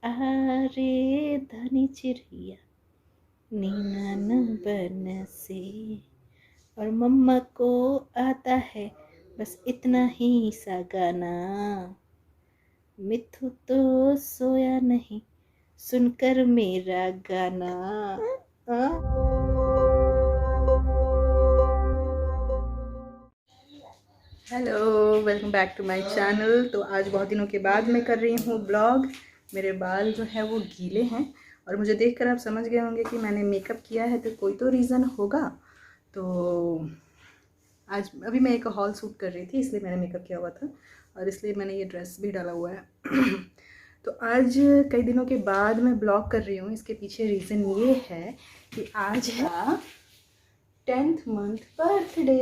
आरे धनी चिड़िया नीना न बनसे। और मम्मा को आता है बस इतना ही सा गाना। मिथु तो सोया नहीं सुनकर मेरा गाना। Hello, welcome back to my channel. तो आज बहुत दिनों के बाद मैं कर रही हूँ ब्लॉग। मेरे बाल जो है वो गीले हैं और मुझे देखकर आप समझ गए होंगे कि मैंने मेकअप किया है, तो कोई तो रीज़न होगा। तो आज अभी मैं एक हॉल शूट कर रही थी, इसलिए मैंने मेकअप किया हुआ था और इसलिए मैंने ये ड्रेस भी डाला हुआ है। तो आज कई दिनों के बाद मैं ब्लॉग कर रही हूँ। इसके पीछे रीज़न ये है कि आज है 10th month birthday.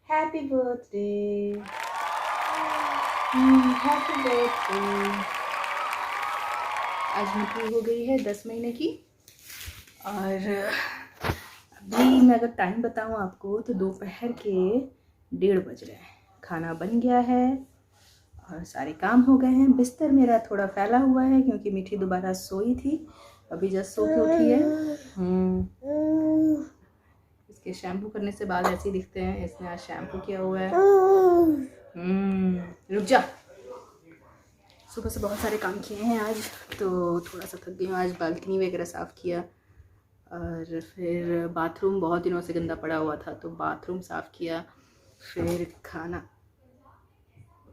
Happy birthday, happy birthday. आज मिट्टी हो गई है 10 महीने की। और अभी मैं अगर टाइम बताऊँ आपको तो दोपहर के 1:30 बज रहे हैं। खाना बन गया है और सारे काम हो गए हैं। बिस्तर मेरा थोड़ा फैला हुआ है क्योंकि मीठी दोबारा सोई थी, अभी जस्ट सो के उठी है। इसके शैम्पू करने से बाल ऐसे ही दिखते हैं, इसने आज शैम्पू किया हुआ है। रुक जा। सुबह से बहुत सारे काम किए हैं आज, तो थोड़ा सा थक गई हूँ। आज बालकनी वगैरह साफ़ किया और फिर बाथरूम बहुत दिनों से गंदा पड़ा हुआ था, तो बाथरूम साफ़ किया। फिर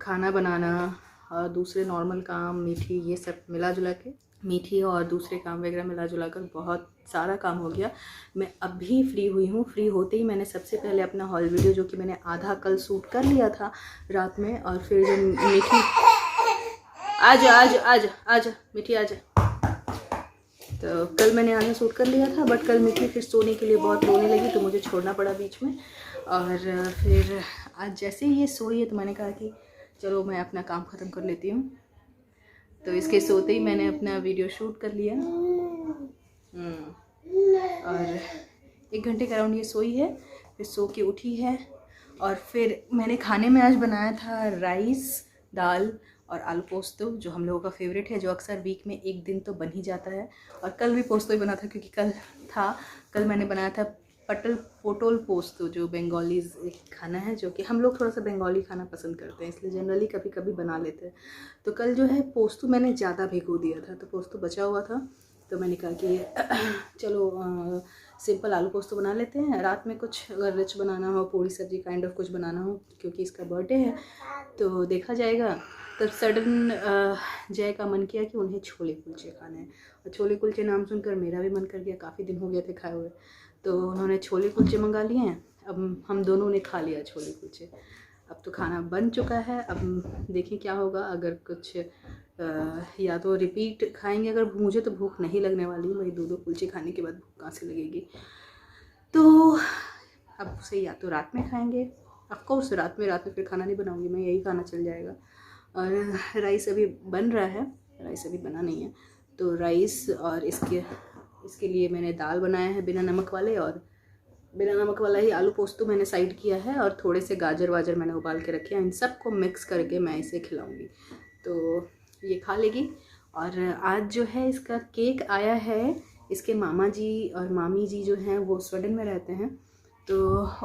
खाना बनाना और दूसरे नॉर्मल काम, मीठी, ये सब मिला जुला के, मीठी और दूसरे काम वगैरह मिला जुला कर बहुत सारा काम हो गया। मैं अभी फ्री हुई हूँ। फ्री होते ही मैंने सबसे पहले अपना हॉल वीडियो, जो कि मैंने आधा कल शूट कर लिया था रात में, और फिर जो मीठी आजा मीठी आजा, तो कल मैंने आधा शूट कर लिया था। बट कल मीठी फिर सोने के लिए बहुत रोने लगी तो मुझे छोड़ना पड़ा बीच में। और फिर आज जैसे ही ये सोई है तो मैंने कहा कि चलो मैं अपना काम ख़त्म कर लेती हूँ। तो इसके सोते ही मैंने अपना वीडियो शूट कर लिया। और 1 घंटे के अराउंड ये सोई है, फिर सो के उठी है। और फिर मैंने खाने में आज बनाया था राइस, दाल और आलू पोस्तो, जो हम लोगों का फेवरेट है, जो अक्सर वीक में एक दिन तो बन ही जाता है। और कल भी पोस्तो ही बना था क्योंकि कल मैंने बनाया था पोटल पोस्तो, जो बंगालीज एक खाना है, जो कि हम लोग थोड़ा सा बंगाली खाना पसंद करते हैं, इसलिए जनरली कभी कभी बना लेते हैं। तो कल जो है पोस्तो मैंने ज़्यादा भिगो दिया था, तो पोस्तो बचा हुआ था, तो मैंने कहा कि चलो सिंपल आलू पोस्तो बना लेते हैं। रात में कुछ अगर रिच बनाना हो, पूरी सब्जी काइंड ऑफ कुछ बनाना हो, क्योंकि इसका बर्थडे है तो देखा जाएगा। तब सडन जय का मन किया कि उन्हें छोले कुलचे खाने हैं, और छोले कुलचे नाम सुनकर मेरा भी मन कर गया, काफ़ी दिन हो गए थे खाए हुए। तो उन्होंने छोले कुलचे मंगा लिए हैं। अब हम दोनों ने खा लिया छोले कुलचे। अब तो खाना बन चुका है, अब देखें क्या होगा। अगर कुछ या तो रिपीट खाएंगे, अगर मुझे तो भूख नहीं लगने वाली, वही 2-2 कुलचे खाने के बाद भूख कहाँ से लगेगी। तो अब उसे या तो रात में खाएंगे, ऑफकोर्स रात में फिर खाना नहीं बनाऊंगी मैं, यही खाना चल जाएगा। और राइस अभी बन रहा है, राइस अभी बना नहीं है। तो राइस और इसके लिए मैंने दाल बनाया है बिना नमक वाले, और बिना नमक वाला ही आलू पोस्तो मैंने साइड किया है, और थोड़े से गाजर वाजर मैंने उबाल के रखे हैं। इन सबको मिक्स करके मैं इसे खिलाऊंगी, तो ये खा लेगी। और आज जो है इसका केक आया है। इसके मामा जी और मामी जी जो हैं वो स्वीडन में रहते हैं, तो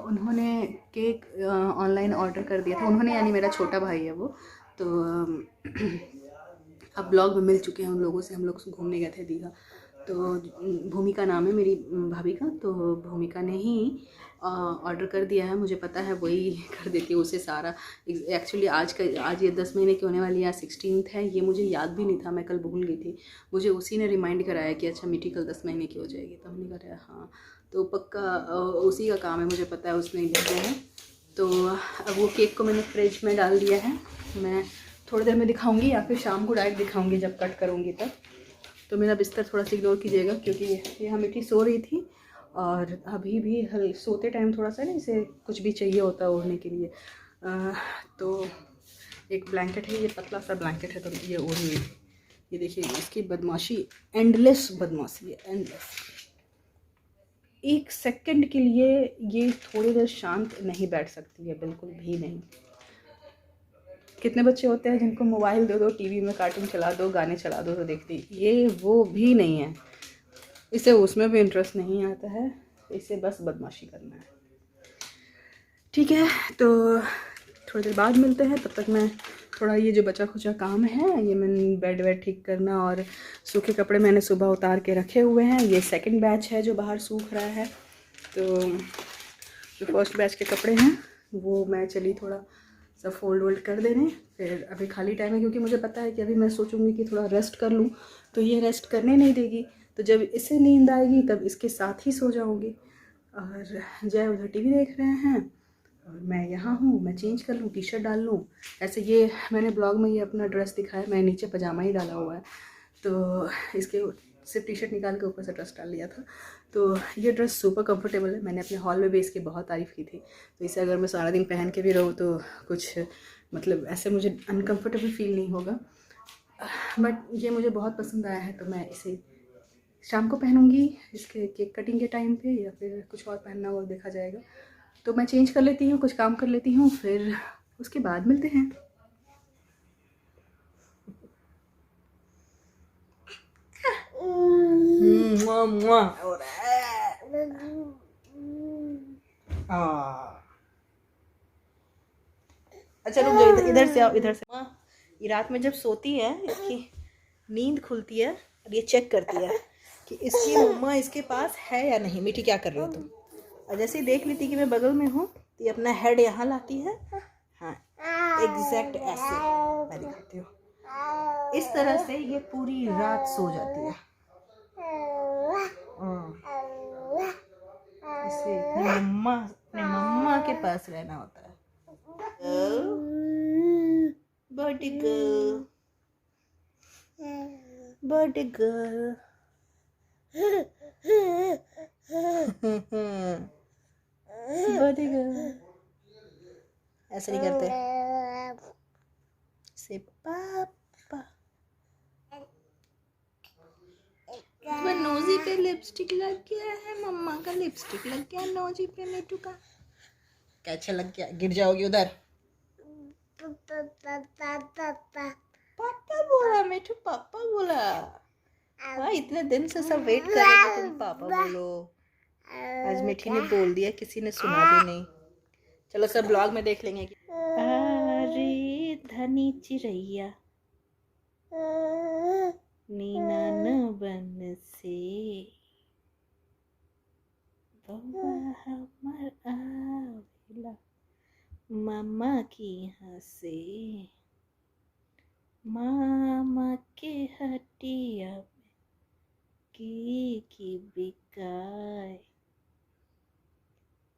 उन्होंने केक ऑनलाइन ऑर्डर कर दिया था। उन्होंने यानी मेरा छोटा भाई है वो। तो अब ब्लॉग में मिल चुके हैं उन लोगों से। हम लोग घूमने गए थे दीघा, तो भूमिका नाम है मेरी भाभी का, तो भूमिका ने ही ऑर्डर कर दिया है। मुझे पता है वही कर देती है उसे सारा। एक्चुअली आज ये 10 महीने की होने वाली है, आज 16th है। ये मुझे याद भी नहीं था, मैं कल भूल गई थी। मुझे उसी ने रिमाइंड कराया कि अच्छा मीठी कल 10 महीने की हो जाएगी, तो हमने कहा हाँ, तो पक्का उसी का काम है, मुझे पता है उसने भेजा है। तो अब वो केक को मैंने फ्रिज में डाल दिया है। मैं थोड़ी देर में दिखाऊंगी या फिर शाम को डायरेक्ट दिखाऊंगी जब कट करूंगी तब। तो मेरा बिस्तर थोड़ा सा इग्नोर कीजिएगा, क्योंकि ये मीठी सो रही थी और अभी भी सोते टाइम थोड़ा सा ना इसे कुछ भी चाहिए होता है ओढ़ने के लिए। तो एक ब्लैंकेट है, ये पतला सा ब्लैंकेट है, तो ये ओढ़ रही है। ये देखिए इसकी बदमाशी, एंडलेस बदमाशी है, एंडलेस। 1 सेकंड के लिए ये थोड़ी देर शांत नहीं बैठ सकती है, बिल्कुल भी नहीं। कितने बच्चे होते हैं जिनको मोबाइल दे दो, टीवी में कार्टून चला दो, गाने चला दो तो देखती, ये वो भी नहीं है। इसे उसमें भी इंटरेस्ट नहीं आता है, इसे बस बदमाशी करना है। ठीक है, तो थोड़ी देर बाद मिलते हैं। तब तक मैं थोड़ा ये जो बचा खुचा काम है, ये मैंने बेड वेड ठीक करना, और सूखे कपड़े मैंने सुबह उतार के रखे हुए हैं। ये सेकंड बैच है जो बाहर सूख रहा है। तो जो फर्स्ट बैच के कपड़े हैं वो मैं चली थोड़ा सब फोल्ड वोल्ड कर देने। फिर अभी खाली टाइम है, क्योंकि मुझे पता है कि अभी मैं सोचूंगी कि थोड़ा रेस्ट कर लूँ, तो ये रेस्ट करने नहीं देगी। तो जब इसे नींद आएगी तब इसके साथ ही सो जाऊँगी। और जय उधर टीवी देख रहे हैं और मैं यहाँ हूँ। मैं चेंज कर लूँ, टी शर्ट डाल लूँ। ऐसे ये मैंने ब्लॉग में ये अपना ड्रेस दिखाया, मैं नीचे पजामा ही डाला हुआ है, तो इसके सिर्फ टी शर्ट निकाल के ऊपर से ड्रेस डाल लिया था। तो ये ड्रेस सुपर कंफर्टेबल है। मैंने अपने हॉल में भी इसकी बहुत तारीफ़ की थी। तो इसे अगर मैं सारा दिन पहन के भी रहूँ तो कुछ मतलब ऐसे मुझे अनकंफर्टेबल फील नहीं होगा। बट ये मुझे बहुत पसंद आया है, तो मैं इसे शाम को पहनूंगी इसके केक कटिंग के टाइम पे, या फिर कुछ और पहनना वो देखा जाएगा। तो मैं चेंज कर लेती हूँ, कुछ काम कर लेती हूँ, फिर उसके बाद मिलते हैं। अच्छा रुक जाओ, इधर से आओ, इधर से। ये रात में जब सोती है इसकी नींद खुलती है और ये चेक करती है कि इसकी मम्मा इसके पास है या नहीं। मीठी क्या कर रही हो तुम? और जैसे ही देख लेती कि मैं बगल में हूँ तो ये अपना हेड यहाँ लाती है। हाँ, एग्जैक्ट ऐसे मैं दिखाती हूँ। इस तरह से ये पूरी रात सो जाती है। इसे अपने मम्मा के पास रहना होता है। Birthday girl, birthday girl. Birthday girl. ऐसे नहीं करते से पापा। नोजी पे लिपस्टिक लग गया है, मम्मा का लिपस्टिक लग गया नोजी पे मिठू का। क्या अच्छा लग गया? गिर जाओगी उधर। पापा बोला मिठू, पापा बोला। हाँ, इतने दिन से सब वेट कर रहे थे तुम पापा बोलो। आज मिठी ने बोल दिया, किसी ने सुना भी नहीं। चलो सब ब्लॉग में देख लेंगे। अरे धनी चिड़ैया नीना न बन से बउआ हमर आवेला मामा की यहाँ से, मामा के हटिया की बिकाय।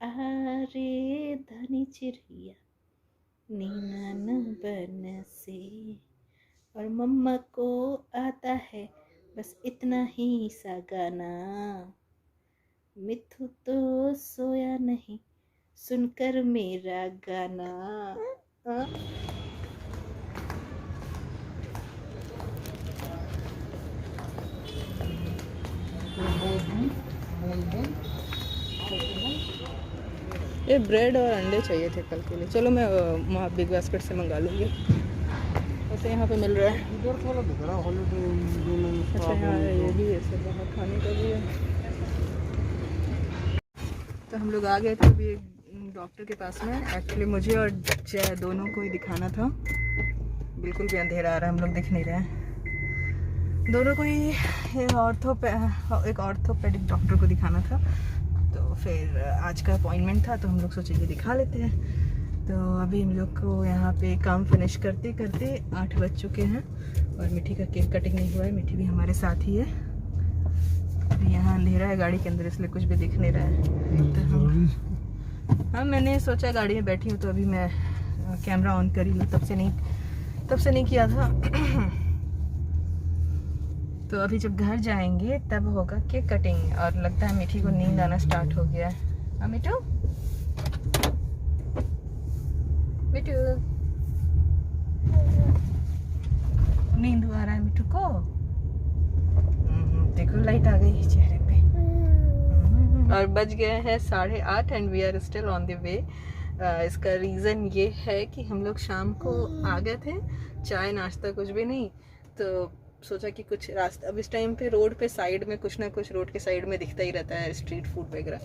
अरे धनी चिड़िया नीना न बन से। और मम्मा को आता है बस इतना ही सा गाना। मिठू तो सोया नहीं सुनकर मेरा गाना। ये ब्रेड और अंडे चाहिए थे कल के लिए। चलो मैं वहाँ बिग बास्केट से मंगा लूँगी। वैसे यहाँ पे मिल रहा है। अच्छा यहाँ ये भी ऐसे बाहर खाने का भी है। तो हम लोग आ गए थे अभी डॉक्टर के पास में। एक्चुअली मुझे और जय दोनों को ही दिखाना था। बिल्कुल भी अंधेरा आ रहा है, हम लोग दिख नहीं रहे हैं। दोनों को ही एक ऑर्थोपेडिक डॉक्टर को दिखाना था। तो फिर आज का अपॉइंटमेंट था, तो हम लोग सोचे कि दिखा लेते हैं। तो अभी हम लोग को यहाँ पे काम फिनिश करते करते 8 बज चुके हैं और मिठी का केक कटिंग नहीं हुआ है। मिठी भी हमारे साथ ही है। अभी यहाँ अंधेरा है गाड़ी के अंदर, इसलिए कुछ भी दिख नहीं रहा है। तो हाँ, मैंने सोचा गाड़ी में बैठी हूँ तो अभी मैं कैमरा ऑन कर ही लूँ। तब से नहीं किया था। तो अभी जब घर जाएंगे तब होगा केक कटिंग। और लगता है मिठी को नींद आना स्टार्ट हो गया है। हाँ मिठू, मिठू नींद आ रहा है मिठू को। देखो लाइट आ गई चेहरे पे। और बज गए हैं 8:30 and we are still on the way. इसका रीज़न ये है कि हम लोग शाम को आ गए थे, चाय नाश्ता कुछ भी नहीं, तो सोचा कि कुछ रास्ता, अब इस टाइम पे रोड पे साइड में कुछ ना कुछ रोड के साइड में दिखता ही रहता है स्ट्रीट फूड वगैरह।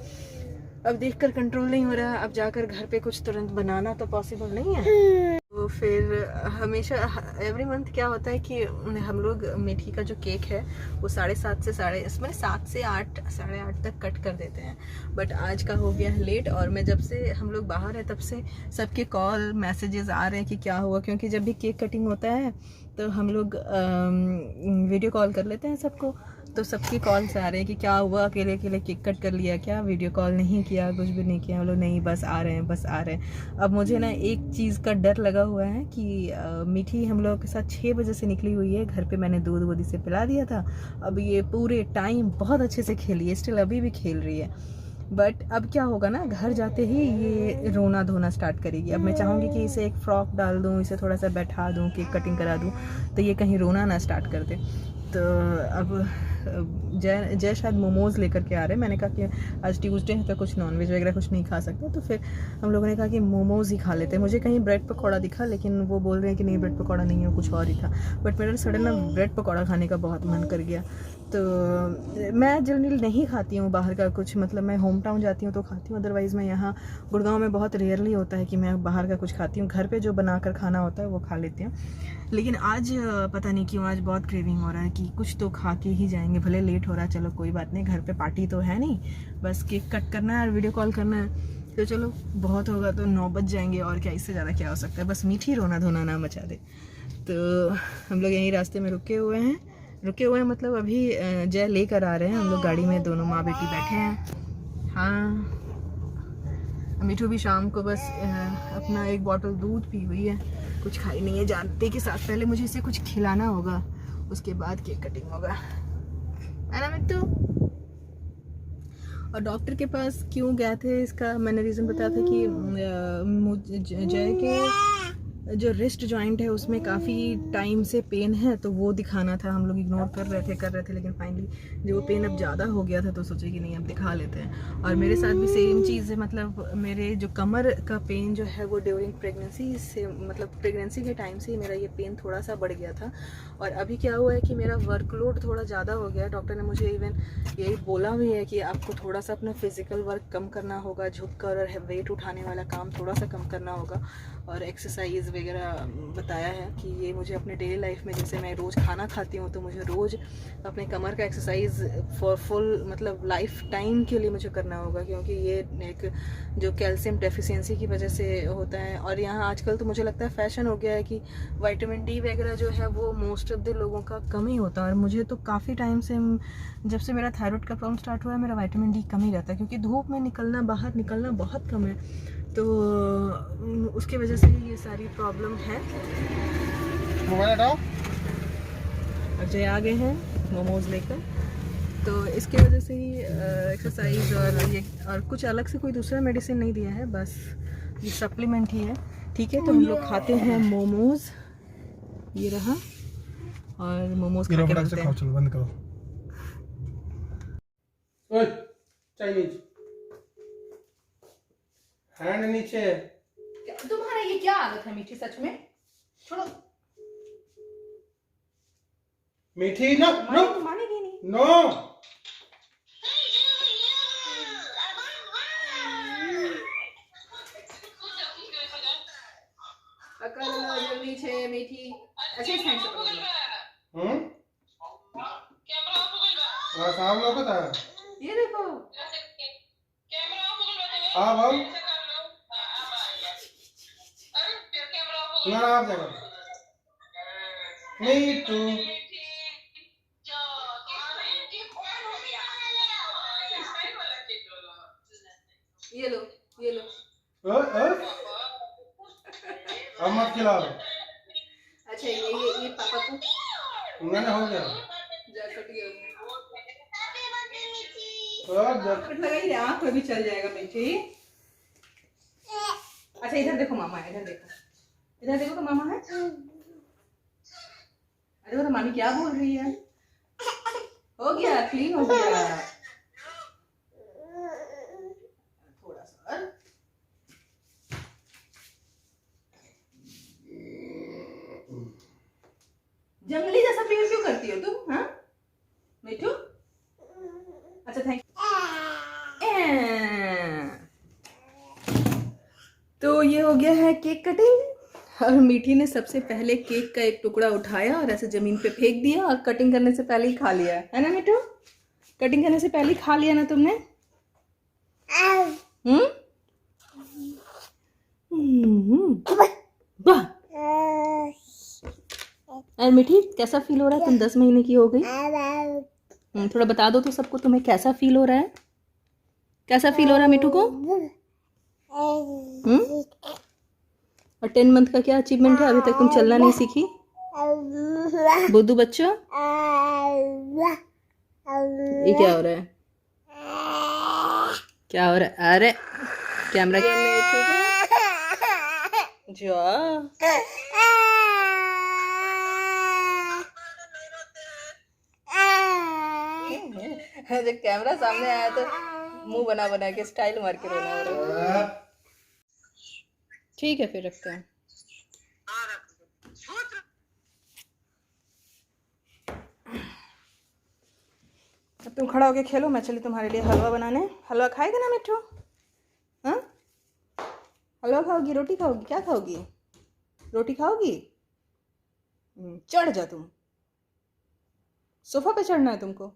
अब देखकर कंट्रोल नहीं हो रहा, अब जाकर घर पे कुछ तुरंत बनाना तो पॉसिबल नहीं है। तो फिर हमेशा एवरी मंथ क्या होता है कि हम लोग मीठी का जो केक है वो 7:30 से 7 से 8, 8:30 तक कट कर देते हैं। बट आज का हो गया लेट, और मैं जब से हम लोग बाहर है तब से सबके कॉल मैसेजेस आ रहे हैं कि क्या हुआ, क्योंकि जब भी केक कटिंग होता है तो हम लोग वीडियो कॉल कर लेते हैं सबको, तो सबकी कॉल्स आ रहे हैं कि क्या हुआ, अकेले अकेले केक कट कर लिया क्या, वीडियो कॉल नहीं किया, कुछ भी नहीं किया। हम लोग नहीं, बस आ रहे हैं, बस आ रहे हैं। अब मुझे ना एक चीज़ का डर लगा हुआ है कि मीठी हम लोगों के साथ 6 बजे से निकली हुई है, घर पे मैंने दूध वूध से पिला दिया था। अब ये पूरे टाइम बहुत अच्छे से खेली है, स्टिल अभी भी खेल रही है। बट अब क्या होगा ना, घर जाते ही ये रोना धोना स्टार्ट करेगी। अब मैं चाहूँगी कि इसे एक फ्रॉक डाल दूँ, इसे थोड़ा सा बैठा दूँ, केक कटिंग करा दूँ, तो ये कहीं रोना ना स्टार्ट कर दे। तो अब जय शायद मोमोज़ लेकर के आ रहे हैं। मैंने कहा कि आज ट्यूसडे है तो कुछ नॉनवेज वगैरह कुछ नहीं खा सकते, तो फिर हम लोगों ने कहा कि मोमोज़ ही खा लेते हैं। मुझे कहीं ब्रेड पकौड़ा दिखा, लेकिन वो बोल रहे हैं कि नहीं ब्रेड पकौड़ा नहीं है, कुछ और ही था। बट मेरा सडन ना ब्रेड पकौड़ा खाने का बहुत मन कर गया। तो मैं जनरली नहीं खाती हूँ बाहर का कुछ, मतलब मैं होम टाउन जाती हूँ तो खाती हूँ, अदरवाइज़ मैं यहाँ गुड़गांव में बहुत रेयरली होता है कि मैं बाहर का कुछ खाती हूँ। घर पे जो बनाकर खाना होता है वो खा लेती हूँ। लेकिन आज पता नहीं क्यों आज बहुत क्रेविंग हो रहा है कि कुछ तो खा के ही जाएंगे, भले लेट हो रहा है, चलो कोई बात नहीं, घर पे पार्टी तो है नहीं, बस केक कट करना है और वीडियो कॉल करना है, तो चलो बहुत होगा तो 9 बज जाएंगे, और क्या इससे ज़्यादा क्या हो सकता है, बस मीठी रोना धोना ना मचा दे। तो हम लोग यहीं रास्ते में रुके हुए हैं मतलब अभी जय लेकर आ रहे हैं, हम लोग गाड़ी में दोनों माँ बेटी बैठे हैं। हाँ, मीठू भी शाम को बस अपना 1 बॉटल दूध पी हुई है, कुछ खाई नहीं है। जानते के साथ पहले मुझे इसे कुछ खिलाना होगा, उसके बाद केक कटिंग होगा, है ना मिट्टू? और डॉक्टर के पास क्यों गए थे इसका मैंने रीज़न बताया था कि जय के जो रिस्ट जॉइंट है उसमें काफ़ी टाइम से पेन है, तो वो दिखाना था। हम लोग इग्नोर कर रहे थे, लेकिन फाइनली जब वो पेन अब ज़्यादा हो गया था तो सोचे कि नहीं अब दिखा लेते हैं। और मेरे साथ भी सेम चीज़ है, मतलब मेरे जो कमर का पेन जो है वो ड्यूरिंग प्रेगनेंसी से, मतलब प्रेगनेंसी के टाइम से ही मेरा ये पेन थोड़ा सा बढ़ गया था। और अभी क्या हुआ है कि मेरा वर्कलोड थोड़ा ज़्यादा हो गया। डॉक्टर ने मुझे इवन यही बोला भी है कि आपको थोड़ा सा अपना फिजिकल वर्क कम करना होगा, झुककर और वेट उठाने वाला काम थोड़ा सा कम करना होगा, और एक्सरसाइज वगैरह बताया है कि ये मुझे अपने डेली लाइफ में, जैसे मैं रोज़ खाना खाती हूँ तो मुझे रोज़ अपने कमर का एक्सरसाइज फॉर फुल मतलब लाइफ टाइम के लिए मुझे करना होगा, क्योंकि ये एक जो कैल्शियम डेफिशिएंसी की वजह से होता है। और यहाँ आजकल तो मुझे लगता है फैशन हो गया है कि विटामिन डी वगैरह जो है वो मोस्ट ऑफ द लोगों का कम ही होता है। और मुझे तो काफ़ी टाइम से, जब से मेरा थायराइड का प्रॉब्लम स्टार्ट हुआ है, मेरा विटामिन डी कम ही रहता है, क्योंकि धूप में निकलना, बाहर निकलना बहुत कम है, तो उसकी वजह से ये सारी प्रॉब्लम है। मोबाइल हटाओ। अजय आ गए हैं मोमोज लेकर, तो इसकी वजह से ही एक्सरसाइज और कुछ अलग से कोई दूसरा मेडिसिन नहीं दिया है, बस ये सप्लीमेंट ही है। ठीक है, तो हम लोग खाते हैं मोमोज, ये रहा, और मोमोज खा के बनते हैं। चलो बंद करो। ओए चाइनीज हैंड नीचे। तुम्हारा ये क्या आदत है मीठी, सच में छोड़ो। मीठी ना, नो मानेगी नहीं, नो। पकड़ लो जल्दी से मीठी, अच्छे हैंड से पकड़ लो। हां साहब लोग था, ये देखो कैमरा आप ना आप देखो नहीं तू ये लो अब मत खिलाओ। अच्छा ये पापा को ना हो गया जा कट गया, लगाई आँख में भी चल जाएगा मीठी। अच्छा इधर देखो मामा है, इधर देखो तो मामा है। अरे वो तो मामी क्या बोल रही है, हो गया क्लीन हो गया थोड़ा सा। जंगली जैसा पेड़ क्यों करती हो तुम? हाँ मिठू, अच्छा थैंक। तो ये हो गया है केक कटिंग, और मीठी ने सबसे पहले केक का एक टुकड़ा उठाया और ऐसे जमीन पे फेंक दिया, और कटिंग करने से पहले ही खा लिया है ना मिठू? कटिंग करने से पहले ही खा लिया ना तुमने? वाह। और मीठी कैसा फील हो रहा है? तुम 10 महीने की हो गई। थोड़ा बता दो तो सबको, तुम्हें कैसा फील हो रहा है? कैसा फील हो रहा है मिठू को? और 10 मंथ का क्या अचीवमेंट है? अभी तक तुम चलना नहीं सीखी बुद्धू बच्चा। ये क्या हो रहा है? क्या हो रहा है? अरे कैमरा जा जब कैमरा सामने आया तो मुंह बना बना के स्टाइल मार के रोना हो रहा है। ठीक है फिर रखते हैं। अब तुम खड़ा होके खेलो, मैं चली तुम्हारे लिए हलवा बनाने। हलवा खाएगा ना मिठू? हाँ हलवा खाओगी? रोटी खाओगी? क्या खाओगी? रोटी खाओगी? चढ़ जा तुम, सोफा पे चढ़ना है तुमको।